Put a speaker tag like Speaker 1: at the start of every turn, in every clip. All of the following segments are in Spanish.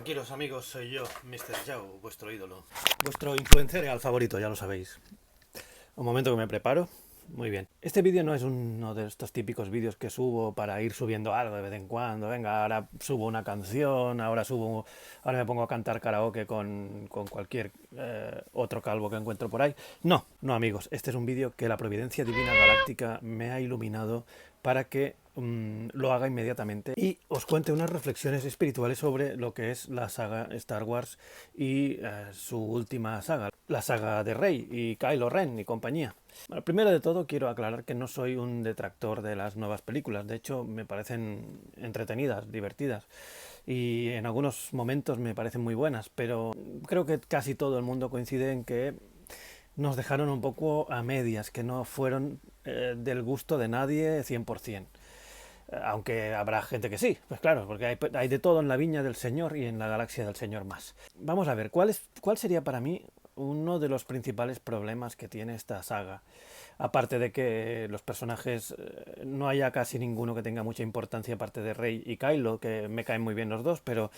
Speaker 1: Tranquilos amigos, soy yo, Mr. Yao, vuestro ídolo. Vuestro influencer al favorito, ya lo sabéis. Un momento que me preparo. Muy bien. Este vídeo no es uno de estos típicos vídeos que subo para ir subiendo algo de vez en cuando. Venga, ahora subo una canción, ahora me pongo a cantar karaoke con cualquier otro calvo que encuentro por ahí. No, no amigos, este es un vídeo que la providencia divina galáctica me ha iluminado para que lo haga inmediatamente y os cuente unas reflexiones espirituales sobre lo que es la saga Star Wars y su última saga, la saga de Rey y Kylo Ren y compañía. Bueno, primero de todo quiero aclarar que no soy un detractor de las nuevas películas, de hecho me parecen entretenidas, divertidas y en algunos momentos me parecen muy buenas, pero creo que casi todo el mundo coincide en que nos dejaron un poco a medias, que no fueron del gusto de nadie 100%. Aunque habrá gente que sí, pues claro, porque hay de todo en la viña del Señor y en la galaxia del Señor más. Vamos a ver, ¿cuál sería para mí uno de los principales problemas que tiene esta saga? Aparte de que los personajes no haya casi ninguno que tenga mucha importancia aparte de Rey y Kylo, que me caen muy bien los dos, pero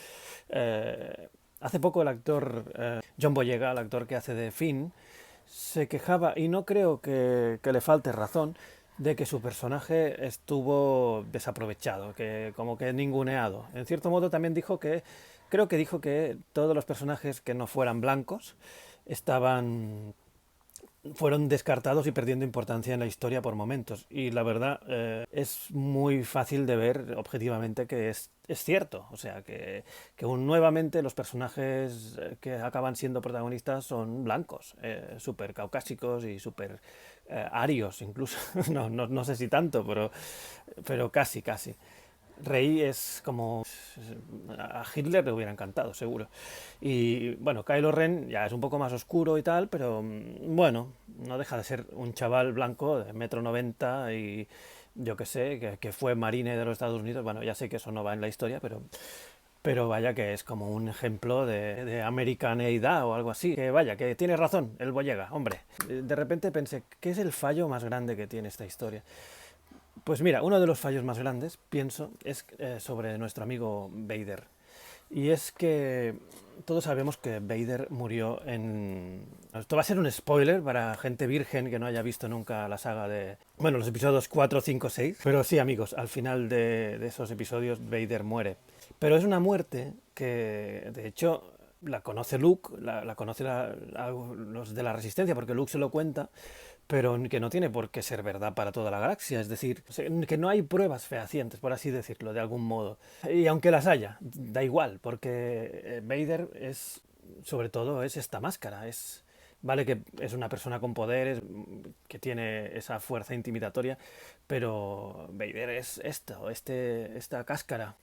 Speaker 1: hace poco el actor John Boyega, el actor que hace de Finn, se quejaba, y no creo que le falte razón, de que su personaje estuvo desaprovechado, que como que ninguneado. En cierto modo también creo que dijo que todos los personajes que no fueran blancos estaban fueron descartados y perdiendo importancia en la historia por momentos. Y la verdad es muy fácil de ver objetivamente que es cierto. O sea, que nuevamente los personajes que acaban siendo protagonistas son blancos, súper caucásicos y súper arios incluso. No sé si tanto, pero casi, casi. Rey es como... A Hitler le hubiera encantado, seguro. Y bueno, Kylo Ren ya es un poco más oscuro y tal, pero bueno, no deja de ser un chaval blanco de 1,90 m y yo que sé, que fue marine de los Estados Unidos. Bueno, ya sé que eso no va en la historia, pero vaya que es como un ejemplo de americaneidad o algo así. Que vaya, que tiene razón el Boyega, hombre. De repente pensé, ¿qué es el fallo más grande que tiene esta historia? Pues mira, uno de los fallos más grandes, pienso, es sobre nuestro amigo Vader. Y es que todos sabemos que Vader murió en... Esto va a ser un spoiler para gente virgen que no haya visto nunca la saga de... Bueno, los episodios 4, 5, 6. Pero sí, amigos, al final de esos episodios Vader muere. Pero es una muerte que, de hecho, la conoce Luke, la conoce los de la Resistencia, porque Luke se lo cuenta, pero que no tiene por qué ser verdad para toda la galaxia. Es decir, que no hay pruebas fehacientes, por así decirlo, de algún modo. Y aunque las haya, da igual, porque Vader es, sobre todo, es esta máscara. Vale que es una persona con poderes, que tiene esa fuerza intimidatoria, pero Vader es esta cáscara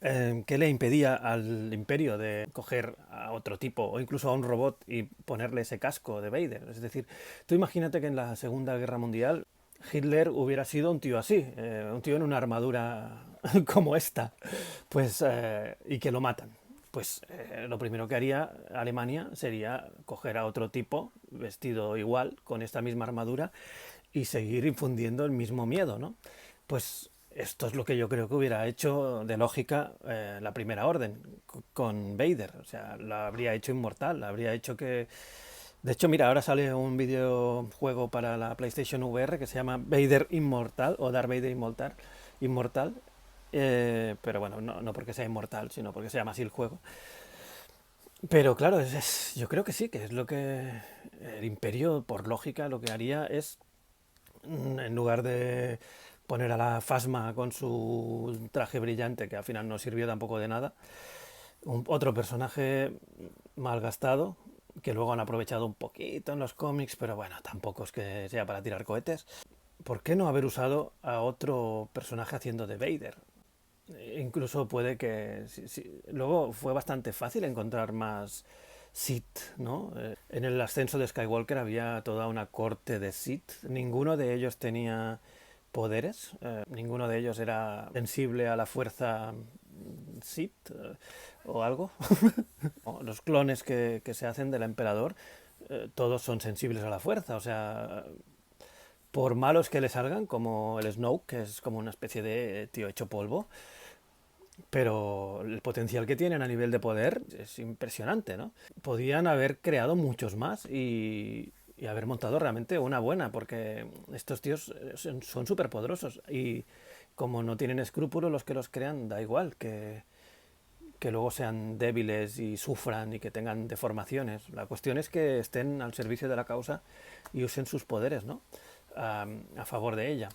Speaker 1: que le impedía al Imperio de coger a otro tipo o incluso a un robot y ponerle ese casco de Vader. Es decir, tú imagínate que en la Segunda Guerra Mundial Hitler hubiera sido un tío así, un tío en una armadura como esta, pues y que lo matan. Pues lo primero que haría Alemania sería coger a otro tipo vestido igual, con esta misma armadura, y seguir infundiendo el mismo miedo, ¿no? Pues esto es lo que yo creo que hubiera hecho de lógica la Primera Orden con Vader. O sea, la habría hecho inmortal, la habría hecho que... De hecho, mira, ahora sale un videojuego para la PlayStation VR que se llama Vader Inmortal o Darth Vader Inmortal. Pero bueno, no porque sea inmortal, sino porque se llama así el juego. Pero claro, yo creo que sí, que es lo que el Imperio, por lógica, lo que haría es, en lugar de poner a la Fasma con su traje brillante, que al final no sirvió tampoco de nada, otro personaje malgastado, que luego han aprovechado un poquito en los cómics, pero bueno, tampoco es que sea para tirar cohetes. ¿Por qué no haber usado a otro personaje haciendo de Vader? Incluso puede que... Luego fue bastante fácil encontrar más Sith, ¿no? En el ascenso de Skywalker había toda una corte de Sith. Ninguno de ellos tenía poderes. Ninguno de ellos era sensible a la fuerza Sith o algo. Los clones que se hacen del emperador, todos son sensibles a la fuerza. O sea, por malos que le salgan, como el Snoke, que es como una especie de tío hecho polvo, pero el potencial que tienen a nivel de poder es impresionante, ¿no? Podían haber creado muchos más y haber montado realmente una buena, porque estos tíos son súper poderosos y como no tienen escrúpulos los que los crean, da igual que luego sean débiles y sufran y que tengan deformaciones. La cuestión es que estén al servicio de la causa y usen sus poderes, ¿no? A favor de ella.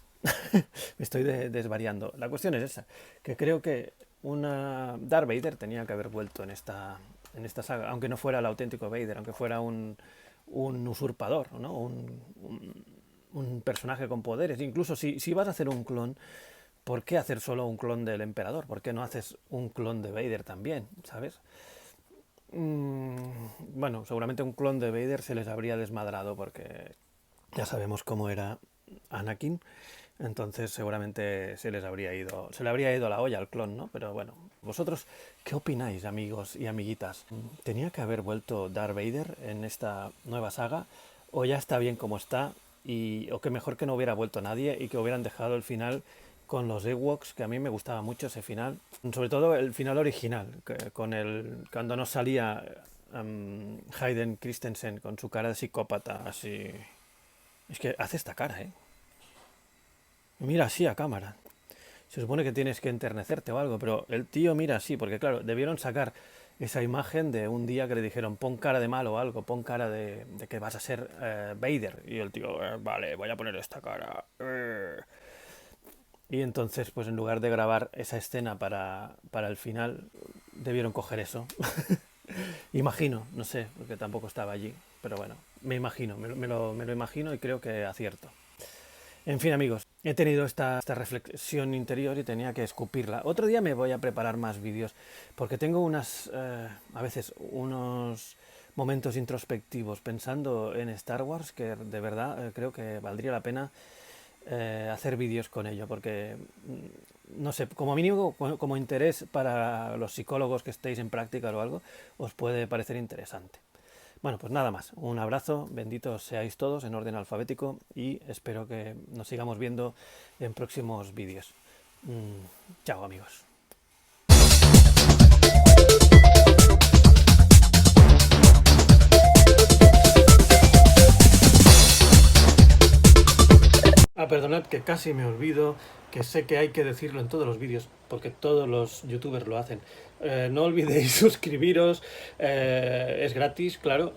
Speaker 1: Me estoy desvariando. La cuestión es esa, que creo que Darth Vader tenía que haber vuelto en esta saga, aunque no fuera el auténtico Vader, aunque fuera un usurpador, ¿no? Un personaje con poderes. Incluso si vas a hacer un clon, ¿por qué hacer solo un clon del emperador? ¿Por qué no haces un clon de Vader también? ¿Sabes? Bueno, seguramente un clon de Vader se les habría desmadrado porque ya sabemos cómo era Anakin. Entonces seguramente se le habría ido la olla al clon, ¿no? Pero bueno, vosotros, ¿qué opináis, amigos y amiguitas? ¿Tenía que haber vuelto Darth Vader en esta nueva saga? ¿O ya está bien como está? O que mejor que no hubiera vuelto nadie y que hubieran dejado el final con los Ewoks, que a mí me gustaba mucho ese final. Sobre todo el final original, cuando no salía Hayden Christensen con su cara de psicópata, así. Es que hace esta cara, ¿eh? Mira así a cámara. Se supone que tienes que enternecerte o algo, pero el tío mira así, porque claro, debieron sacar esa imagen de un día que le dijeron pon cara de malo o algo, pon cara de que vas a ser Vader. Y el tío, vale, voy a poner esta cara. Y entonces, pues en lugar de grabar esa escena para el final, debieron coger eso. Imagino, no sé, porque tampoco estaba allí, pero bueno, me imagino, me lo imagino y creo que acierto. En fin, amigos, he tenido esta reflexión interior y tenía que escupirla. Otro día me voy a preparar más vídeos, porque tengo a veces unos momentos introspectivos pensando en Star Wars que de verdad creo que valdría la pena hacer vídeos con ello, porque no sé, como mínimo como interés para los psicólogos que estéis en práctica o algo, os puede parecer interesante. Bueno, pues nada más. Un abrazo, benditos seáis todos en orden alfabético y espero que nos sigamos viendo en próximos vídeos. Chao, amigos. Perdonad que casi me olvido, que sé que hay que decirlo en todos los vídeos, porque todos los youtubers lo hacen. No olvidéis suscribiros, es gratis, claro,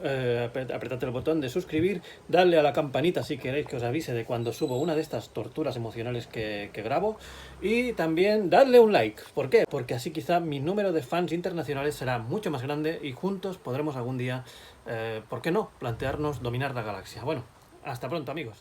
Speaker 1: apretad el botón de suscribir, dadle a la campanita si queréis que os avise de cuando subo una de estas torturas emocionales que grabo, y también dadle un like. ¿Por qué? Porque así quizá mi número de fans internacionales será mucho más grande y juntos podremos algún día, ¿por qué no?, plantearnos dominar la galaxia. Bueno, hasta pronto, amigos.